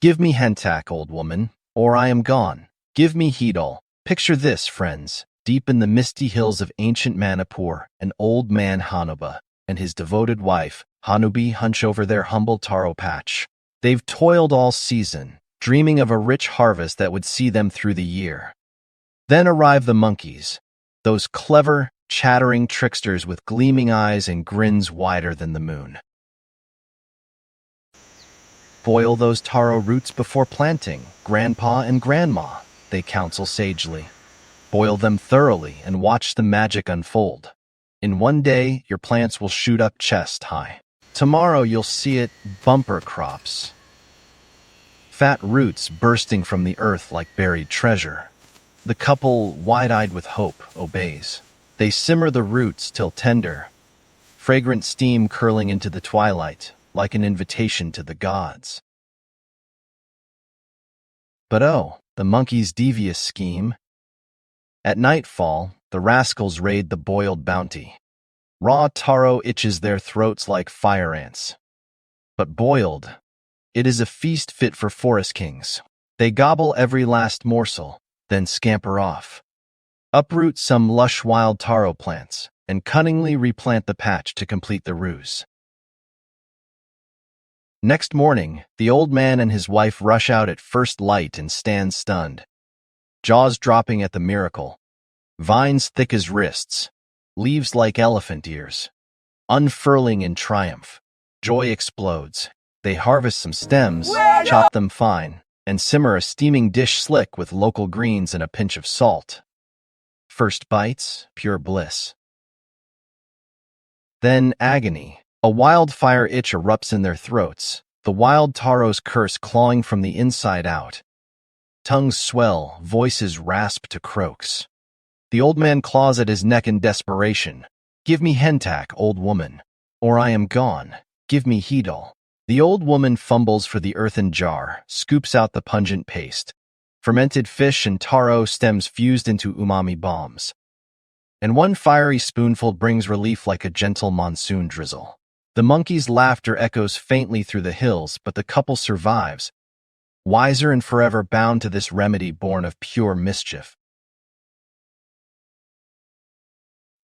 Give me Hentak, old woman, or I am gone. Give me Heedol. Picture this, friends. Deep in the misty hills of ancient Manipur, an old man Hanuba and his devoted wife, Hanubi, hunch over their humble taro patch. They've toiled all season, dreaming of a rich harvest that would see them through the year. Then arrive the monkeys, those clever, chattering tricksters with gleaming eyes and grins wider than the moon. Boil those taro roots before planting, Grandpa and Grandma, they counsel sagely. Boil them thoroughly and watch the magic unfold. In one day, your plants will shoot up chest high. Tomorrow, you'll see it bumper crops. Fat roots bursting from the earth like buried treasure. The couple, wide-eyed with hope, obeys. They simmer the roots till tender, fragrant steam curling into the twilight, like an invitation to the gods. But oh, the monkeys' devious scheme. At nightfall, the rascals raid the boiled bounty. Raw taro itches their throats like fire ants. But boiled, it is a feast fit for forest kings. They gobble every last morsel, then scamper off. Uproot some lush wild taro plants, and cunningly replant the patch to complete the ruse. Next morning, the old man and his wife rush out at first light and stand stunned, jaws dropping at the miracle. Vines thick as wrists, leaves like elephant ears. Unfurling in triumph, joy explodes. They harvest some stems, chop them fine, and simmer a steaming dish slick with local greens and a pinch of salt. First bites, pure bliss. Then agony. A wildfire itch erupts in their throats, the wild taro's curse clawing from the inside out. Tongues swell, voices rasp to croaks. The old man claws at his neck in desperation. Give me Hentak, old woman, or I am gone. Give me Heedol. The old woman fumbles for the earthen jar, scoops out the pungent paste. Fermented fish and taro stems fused into umami bombs. And one fiery spoonful brings relief like a gentle monsoon drizzle. The monkey's laughter echoes faintly through the hills, but the couple survives, wiser and forever bound to this remedy born of pure mischief.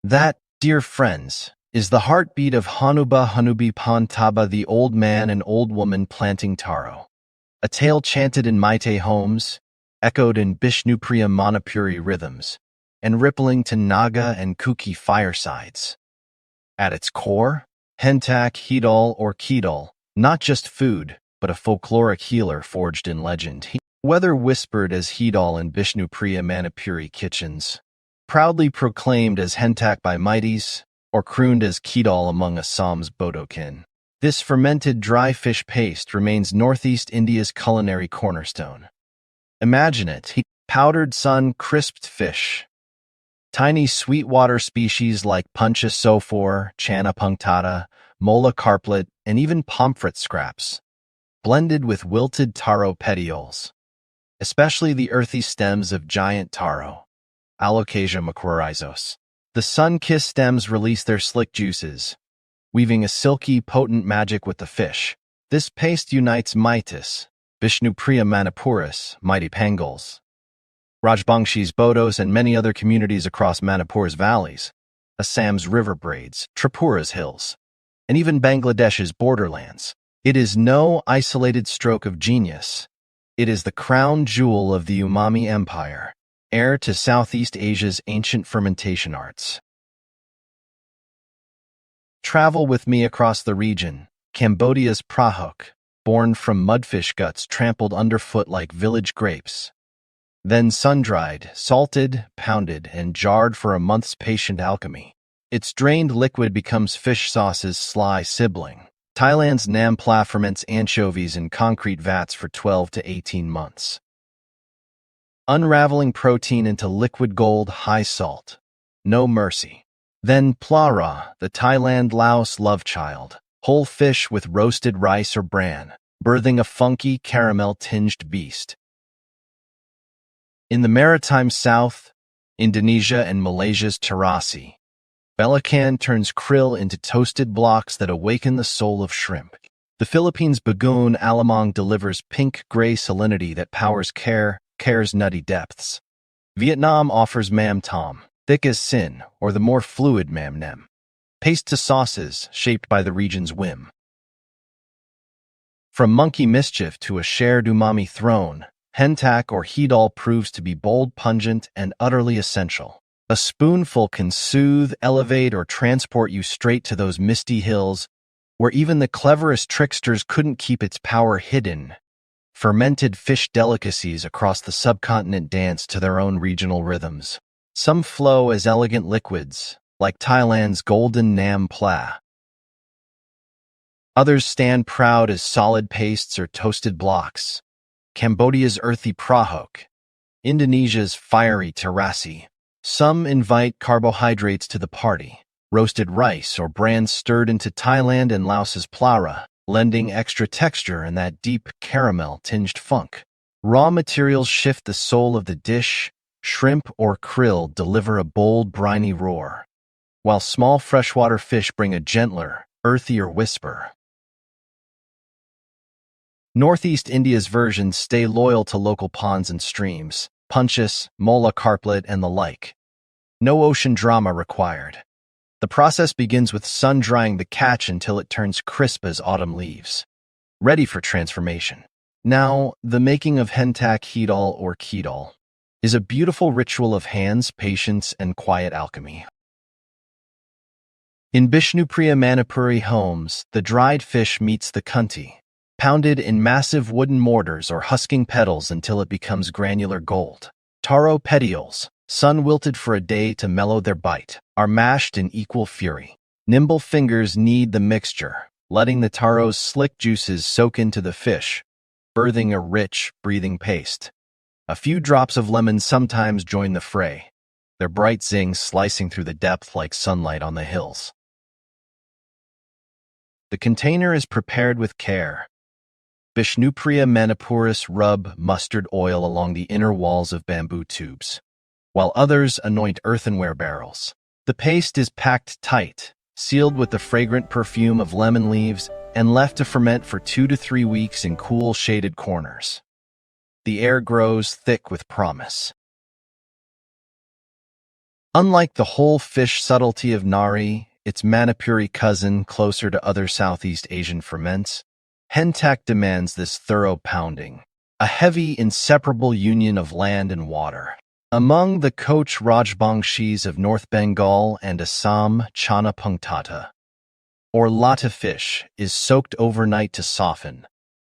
That, dear friends, is the heartbeat of Hanuba Hanubi Pantaba, the old man and old woman planting taro. A tale chanted in Meitei homes, echoed in Bishnupriya Manipuri rhythms, and rippling to Naga and Kuki firesides. At its core, Hentak, Heedol, or Kheedol, not just food, but a folkloric healer forged in legend. Whether whispered as Heedol in Bishnupriya Manipuri kitchens, proudly proclaimed as Hentak by Meiteis, or crooned as Kheedol among Assam's Bodo kin, this fermented dry fish paste remains Northeast India's culinary cornerstone. Imagine it, powdered sun-crisped fish, tiny sweetwater species like Puncha sophor, Channa punctata, Mola carplet, and even pomfret scraps, blended with wilted taro petioles, especially the earthy stems of giant taro, Alocasia macrorizos. The sun-kissed stems release their slick juices, weaving a silky, potent magic with the fish. This paste unites Meitei, Bishnupriya Manipuris, Meitei Pangals, Rajbangshi's Bodos, and many other communities across Manipur's valleys, Assam's river braids, Tripura's hills, and even Bangladesh's borderlands. It is no isolated stroke of genius. It is the crown jewel of the Umami Empire, heir to Southeast Asia's ancient fermentation arts. Travel with me across the region, Cambodia's prahok, born from mudfish guts trampled underfoot like village grapes. Then sun-dried, salted, pounded, and jarred for a month's patient alchemy. Its drained liquid becomes fish sauce's sly sibling. Thailand's Nam Pla ferments anchovies in concrete vats for 12 to 18 months, unraveling protein into liquid gold high salt. No mercy. Then Plara, the Thailand Laos love child, whole fish with roasted rice or bran, birthing a funky caramel-tinged beast. In the maritime south, Indonesia and Malaysia's terasi, Belacan turns krill into toasted blocks that awaken the soul of shrimp. The Philippines' bagoong alamang delivers pink-gray salinity that powers care's nutty depths. Vietnam offers mam tom, thick as sin, or the more fluid mam nem. Paste to sauces shaped by the region's whim. From monkey mischief to a shared umami throne, Hentak or Heedol proves to be bold, pungent, and utterly essential. A spoonful can soothe, elevate, or transport you straight to those misty hills where even the cleverest tricksters couldn't keep its power hidden. Fermented fish delicacies across the subcontinent dance to their own regional rhythms. Some flow as elegant liquids, like Thailand's golden nam pla. Others stand proud as solid pastes or toasted blocks. Cambodia's earthy prahok, Indonesia's fiery terasi. Some invite carbohydrates to the party. Roasted rice or bran stirred into Thailand and Laos's plara, lending extra texture and that deep caramel-tinged funk. Raw materials shift the soul of the dish. Shrimp or krill deliver a bold, briny roar, while small freshwater fish bring a gentler, earthier whisper. Northeast India's versions stay loyal to local ponds and streams, punchis, mola carplet, and the like. No ocean drama required. The process begins with sun-drying the catch until it turns crisp as autumn leaves, ready for transformation. Now, the making of Hentak Heedol or Kheedol is a beautiful ritual of hands, patience, and quiet alchemy. In Bishnupriya Manipuri homes, the dried fish meets the kunti, pounded in massive wooden mortars or husking petals until it becomes granular gold. Taro petioles, sun-wilted for a day to mellow their bite, are mashed in equal fury. Nimble fingers knead the mixture, letting the taro's slick juices soak into the fish, birthing a rich, breathing paste. A few drops of lemon sometimes join the fray, their bright zing slicing through the depth like sunlight on the hills. The container is prepared with care. Bishnupriya Manipuris rub mustard oil along the inner walls of bamboo tubes, while others anoint earthenware barrels. The paste is packed tight, sealed with the fragrant perfume of lemon leaves, and left to ferment for 2 to 3 weeks in cool, shaded corners. The air grows thick with promise. Unlike the whole fish subtlety of nari, its Manipuri cousin closer to other Southeast Asian ferments, Hentak demands this thorough pounding, a heavy, inseparable union of land and water. Among the Koch Rajbangshis of North Bengal and Assam, chana pungtata, or lata fish, is soaked overnight to soften,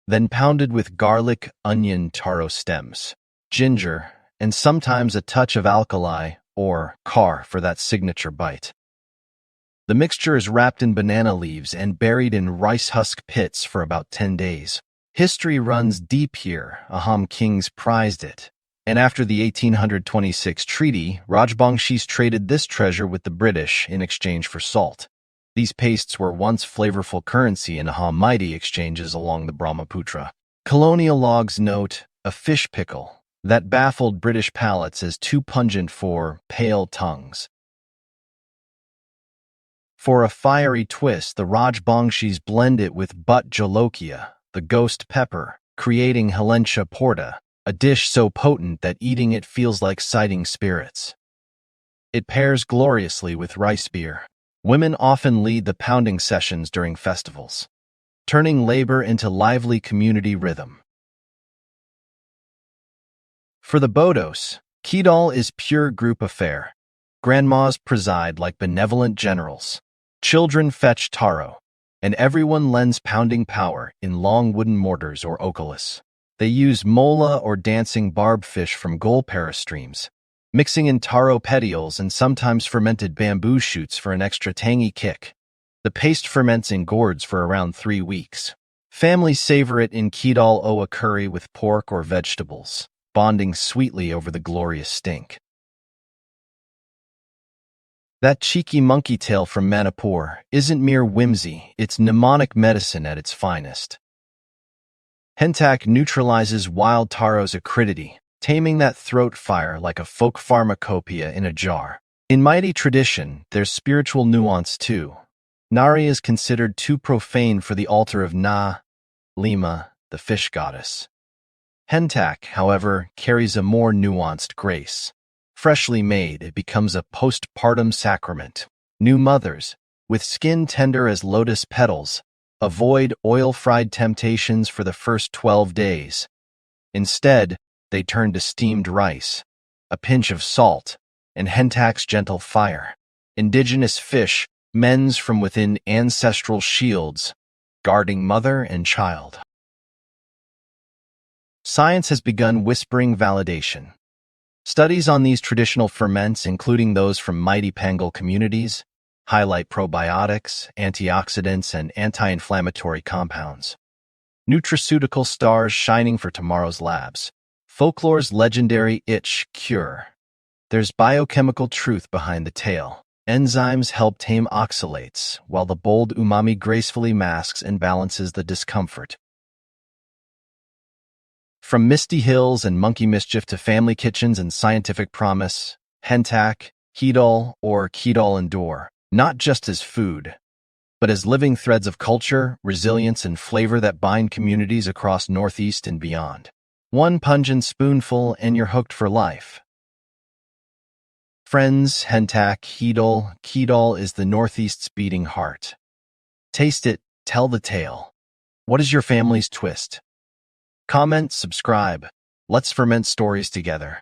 then pounded with garlic, onion, taro stems, ginger, and sometimes a touch of alkali, or khar, for that signature bite. The mixture is wrapped in banana leaves and buried in rice husk pits for about 10 days. History runs deep here. Assam kings prized it, and after the 1826 treaty, Rajbangshis traded this treasure with the British in exchange for salt. These pastes were once flavorful currency in Assam Meitei exchanges along the Brahmaputra. Colonial logs note a fish pickle that baffled British palates as too pungent for pale tongues. For a fiery twist, the Rajbangshis blend it with butt jolokia, the ghost pepper, creating Helencha porta, a dish so potent that eating it feels like sighting spirits. It pairs gloriously with rice beer. Women often lead the pounding sessions during festivals, turning labor into lively community rhythm. For the Bodos, Kheedol is pure group affair. Grandmas preside like benevolent generals. Children fetch taro, and everyone lends pounding power in long wooden mortars or ocalis. They use mola or dancing barb fish from Golpara streams, mixing in taro petioles and sometimes fermented bamboo shoots for an extra tangy kick. The paste ferments in gourds for around 3 weeks. Families savor it in Kheedol owa curry with pork or vegetables, bonding sweetly over the glorious stink. That cheeky monkey tail from Manipur isn't mere whimsy, it's mnemonic medicine at its finest. Hentak neutralizes wild taro's acridity, taming that throat fire like a folk pharmacopoeia in a jar. In Meitei tradition, there's spiritual nuance too. Nari is considered too profane for the altar of Na, Lima, the fish goddess. Hentak, however, carries a more nuanced grace. Freshly made, it becomes a postpartum sacrament. New mothers, with skin tender as lotus petals, avoid oil-fried temptations for the first 12 days. Instead, they turn to steamed rice, a pinch of salt, and hentak's gentle fire. Indigenous fish mends from within ancestral shields, guarding mother and child. Science has begun whispering validation. Studies on these traditional ferments, including those from Meitei Pangal communities, highlight probiotics, antioxidants, and anti-inflammatory compounds. Nutraceutical stars shining for tomorrow's labs. Folklore's legendary itch cure. There's biochemical truth behind the tale. Enzymes help tame oxalates, while the bold umami gracefully masks and balances the discomfort. From misty hills and monkey mischief to family kitchens and scientific promise, Hentak, Heedol, or Kheedol endure, not just as food, but as living threads of culture, resilience, and flavor that bind communities across Northeast and beyond. One pungent spoonful and you're hooked for life. Friends, Hentak, Heedol, Kheedol is the Northeast's beating heart. Taste it, tell the tale. What is your family's twist? Comment, subscribe. Let's ferment stories together.